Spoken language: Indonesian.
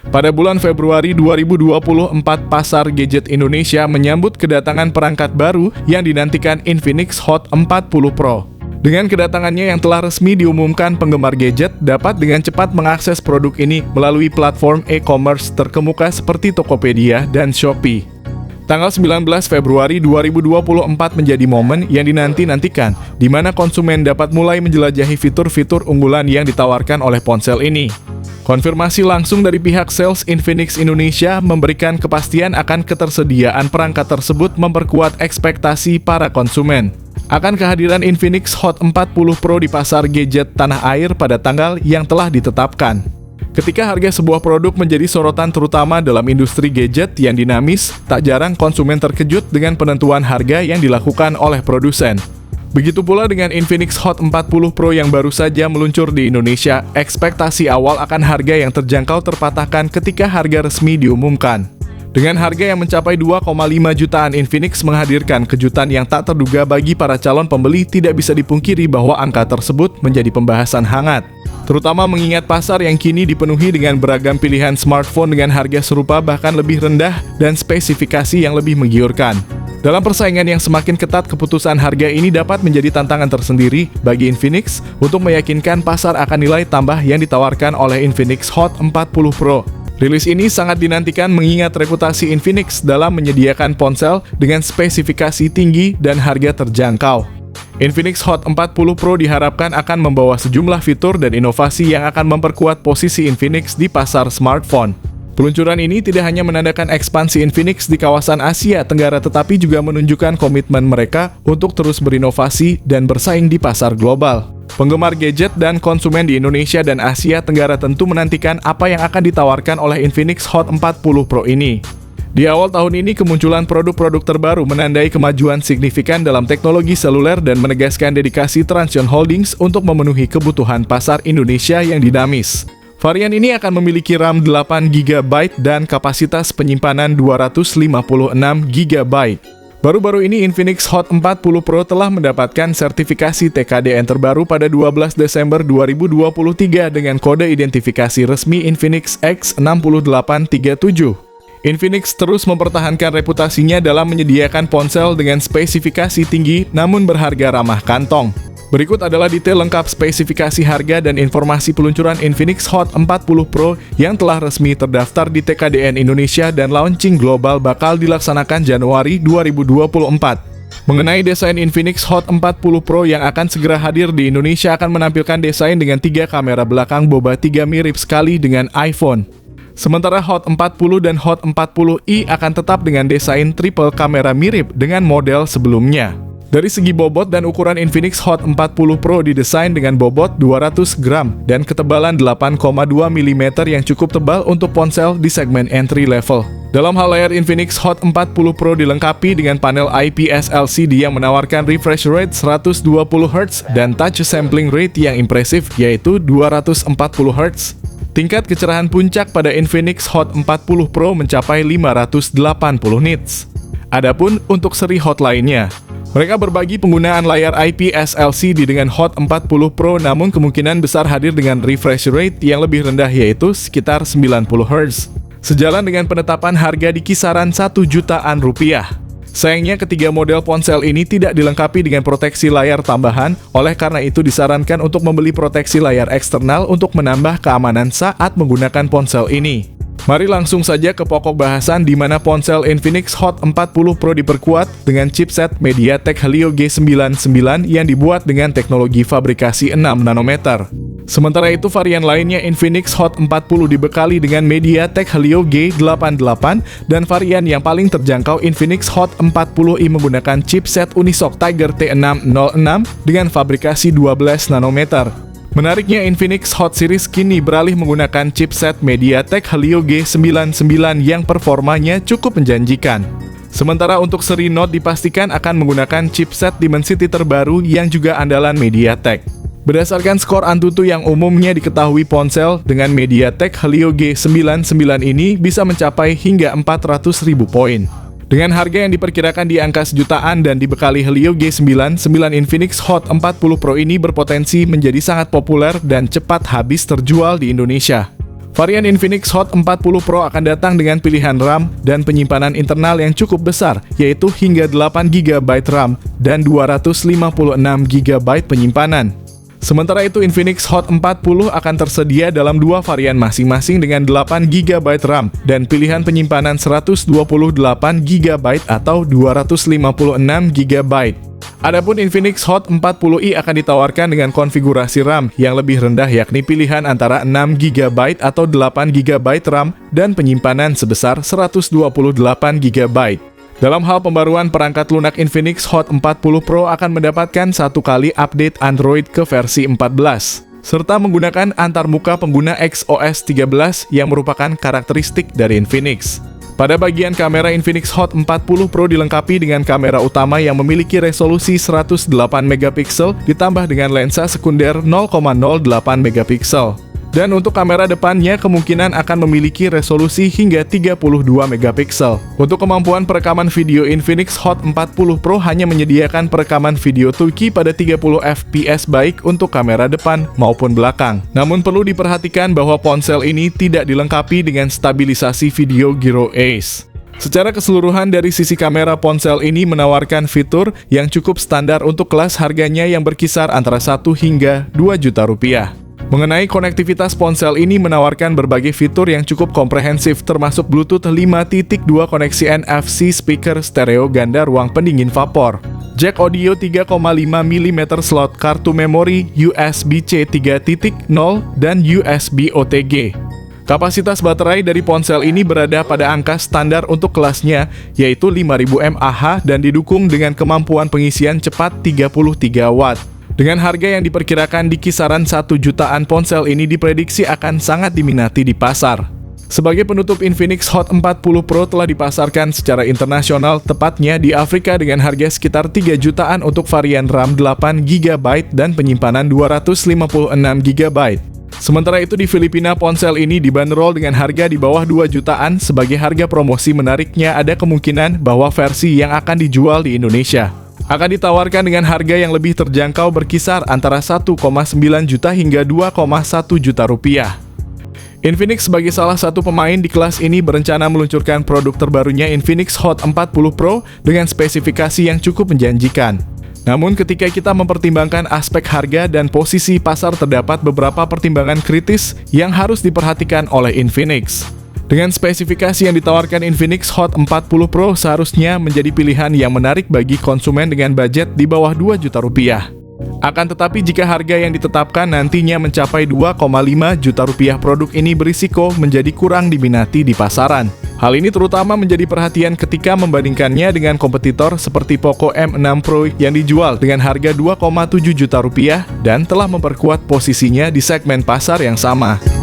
Pada bulan Februari 2024, pasar gadget Indonesia menyambut kedatangan perangkat baru yang dinantikan Infinix Hot 40 Pro. Dengan kedatangannya yang telah resmi diumumkan, penggemar gadget dapat dengan cepat mengakses produk ini melalui platform e-commerce terkemuka seperti Tokopedia dan Shopee. Tanggal 19 Februari 2024 menjadi momen yang dinanti-nantikan, di mana konsumen dapat mulai menjelajahi fitur-fitur unggulan yang ditawarkan oleh ponsel ini. Konfirmasi langsung dari pihak sales Infinix Indonesia memberikan kepastian akan ketersediaan perangkat tersebut, memperkuat ekspektasi para konsumen akan kehadiran Infinix Hot 40 Pro di pasar gadget tanah air pada tanggal yang telah ditetapkan. Ketika harga sebuah produk menjadi sorotan terutama dalam industri gadget yang dinamis, tak jarang konsumen terkejut dengan penentuan harga yang dilakukan oleh produsen. Begitu pula dengan Infinix Hot 40 Pro yang baru saja meluncur di Indonesia, ekspektasi awal akan harga yang terjangkau terpatahkan ketika harga resmi diumumkan. Dengan harga yang mencapai 2,5 jutaan, Infinix menghadirkan kejutan yang tak terduga bagi para calon pembeli. Tidak bisa dipungkiri bahwa angka tersebut menjadi pembahasan hangat, terutama mengingat pasar yang kini dipenuhi dengan beragam pilihan smartphone dengan harga serupa bahkan lebih rendah dan spesifikasi yang lebih menggiurkan. Dalam persaingan yang semakin ketat, keputusan harga ini dapat menjadi tantangan tersendiri bagi Infinix untuk meyakinkan pasar akan nilai tambah yang ditawarkan oleh Infinix Hot 40 Pro. Rilis ini sangat dinantikan mengingat reputasi Infinix dalam menyediakan ponsel dengan spesifikasi tinggi dan harga terjangkau. Infinix Hot 40 Pro diharapkan akan membawa sejumlah fitur dan inovasi yang akan memperkuat posisi Infinix di pasar smartphone. Peluncuran ini tidak hanya menandakan ekspansi Infinix di kawasan Asia Tenggara, tetapi juga menunjukkan komitmen mereka untuk terus berinovasi dan bersaing di pasar global. Penggemar gadget dan konsumen di Indonesia dan Asia Tenggara tentu menantikan apa yang akan ditawarkan oleh Infinix Hot 40 Pro ini. Di awal tahun ini, kemunculan produk-produk terbaru menandai kemajuan signifikan dalam teknologi seluler dan menegaskan dedikasi Transsion Holdings untuk memenuhi kebutuhan pasar Indonesia yang dinamis. Varian ini akan memiliki RAM 8 GB dan kapasitas penyimpanan 256 GB. Baru-baru ini Infinix Hot 40 Pro telah mendapatkan sertifikasi TKDN terbaru pada 12 Desember 2023 dengan kode identifikasi resmi Infinix X6837. Infinix terus mempertahankan reputasinya dalam menyediakan ponsel dengan spesifikasi tinggi namun berharga ramah kantong. Berikut adalah detail lengkap spesifikasi harga dan informasi peluncuran Infinix Hot 40 Pro yang telah resmi terdaftar di TKDN Indonesia dan launching global bakal dilaksanakan Januari 2024. Mengenai desain Infinix Hot 40 Pro yang akan segera hadir di Indonesia, akan menampilkan desain dengan 3 kamera belakang boba 3 mirip sekali dengan iPhone. Sementara Hot 40 dan Hot 40i akan tetap dengan desain triple kamera mirip dengan model sebelumnya. Dari segi bobot dan ukuran, Infinix Hot 40 Pro didesain dengan bobot 200 gram dan ketebalan 8,2 mm yang cukup tebal untuk ponsel di segmen entry level. Dalam hal layar, Infinix Hot 40 Pro dilengkapi dengan panel IPS LCD yang menawarkan refresh rate 120 Hz dan touch sampling rate yang impresif yaitu 240 Hz. Tingkat kecerahan puncak pada Infinix Hot 40 Pro mencapai 580 nits. Adapun untuk seri Hot lainnya, mereka berbagi penggunaan layar IPS LCD dengan Hot 40 Pro, namun kemungkinan besar hadir dengan refresh rate yang lebih rendah yaitu sekitar 90 Hz. Sejalan dengan penetapan harga di kisaran 1 jutaan rupiah. Sayangnya ketiga model ponsel ini tidak dilengkapi dengan proteksi layar tambahan, oleh karena itu disarankan untuk membeli proteksi layar eksternal untuk menambah keamanan saat menggunakan ponsel ini. Mari langsung saja ke pokok bahasan, di mana ponsel Infinix Hot 40 Pro diperkuat dengan chipset MediaTek Helio G99 yang dibuat dengan teknologi fabrikasi 6 nanometer. Sementara itu, varian lainnya Infinix Hot 40 dibekali dengan MediaTek Helio G88 dan varian yang paling terjangkau Infinix Hot 40i menggunakan chipset Unisoc Tiger T606 dengan fabrikasi 12 nanometer. Menariknya, Infinix Hot Series kini beralih menggunakan chipset MediaTek Helio G99 yang performanya cukup menjanjikan. Sementara untuk seri Note dipastikan akan menggunakan chipset Dimensity terbaru yang juga andalan MediaTek. Berdasarkan skor Antutu yang umumnya diketahui, ponsel dengan MediaTek Helio G99 ini bisa mencapai hingga 400.000 poin. Dengan harga yang diperkirakan di angka sejutaan dan dibekali Helio G99, Infinix Hot 40 Pro ini berpotensi menjadi sangat populer dan cepat habis terjual di Indonesia. Varian Infinix Hot 40 Pro akan datang dengan pilihan RAM dan penyimpanan internal yang cukup besar, yaitu hingga 8GB RAM dan 256GB penyimpanan. Sementara itu, Infinix Hot 40 akan tersedia dalam dua varian masing-masing dengan 8GB RAM dan pilihan penyimpanan 128GB atau 256GB. Adapun Infinix Hot 40i akan ditawarkan dengan konfigurasi RAM yang lebih rendah, yakni pilihan antara 6GB atau 8GB RAM dan penyimpanan sebesar 128GB. Dalam hal pembaruan perangkat lunak, Infinix Hot 40 Pro akan mendapatkan satu kali update Android ke versi 14, serta menggunakan antarmuka pengguna XOS 13 yang merupakan karakteristik dari Infinix. Pada bagian kamera, Infinix Hot 40 Pro dilengkapi dengan kamera utama yang memiliki resolusi 108MP ditambah dengan lensa sekunder 0,08MP. Dan untuk kamera depannya kemungkinan akan memiliki resolusi hingga 32MP. Untuk kemampuan perekaman video, Infinix Hot 40 Pro hanya menyediakan perekaman video 2K pada 30fps baik untuk kamera depan maupun belakang. Namun perlu diperhatikan bahwa ponsel ini tidak dilengkapi dengan stabilisasi video Gyro Ace. Secara keseluruhan dari sisi kamera, ponsel ini menawarkan fitur yang cukup standar untuk kelas harganya yang berkisar antara 1 hingga 2 juta rupiah. Mengenai konektivitas, ponsel ini menawarkan berbagai fitur yang cukup komprehensif termasuk Bluetooth 5.2 koneksi NFC, speaker stereo ganda ruang pendingin vapor, jack audio 3,5mm, slot kartu memori USB-C 3.0, dan USB OTG. Kapasitas baterai dari ponsel ini berada pada angka standar untuk kelasnya, yaitu 5000 mAh dan didukung dengan kemampuan pengisian cepat 33 Watt. Dengan harga yang diperkirakan di kisaran 1 jutaan, ponsel ini diprediksi akan sangat diminati di pasar. Sebagai penutup, Infinix Hot 40 Pro telah dipasarkan secara internasional, tepatnya di Afrika dengan harga sekitar 3 jutaan untuk varian RAM 8GB dan penyimpanan 256GB. Sementara itu di Filipina, ponsel ini dibanderol dengan harga di bawah 2 jutaan. Sebagai harga promosi, menariknya ada kemungkinan bahwa versi yang akan dijual di Indonesia akan ditawarkan dengan harga yang lebih terjangkau berkisar antara 1,9 juta hingga 2,1 juta rupiah. Infinix sebagai salah satu pemain di kelas ini berencana meluncurkan produk terbarunya Infinix Hot 40 Pro dengan spesifikasi yang cukup menjanjikan. Namun ketika kita mempertimbangkan aspek harga dan posisi pasar, terdapat beberapa pertimbangan kritis yang harus diperhatikan oleh Infinix. Dengan spesifikasi yang ditawarkan, Infinix Hot 40 Pro seharusnya menjadi pilihan yang menarik bagi konsumen dengan budget di bawah 2 juta rupiah. Akan tetapi jika harga yang ditetapkan nantinya mencapai 2,5 juta rupiah, produk ini berisiko menjadi kurang diminati di pasaran. Hal ini terutama menjadi perhatian ketika membandingkannya dengan kompetitor seperti Poco M6 Pro yang dijual dengan harga 2,7 juta rupiah dan telah memperkuat posisinya di segmen pasar yang sama.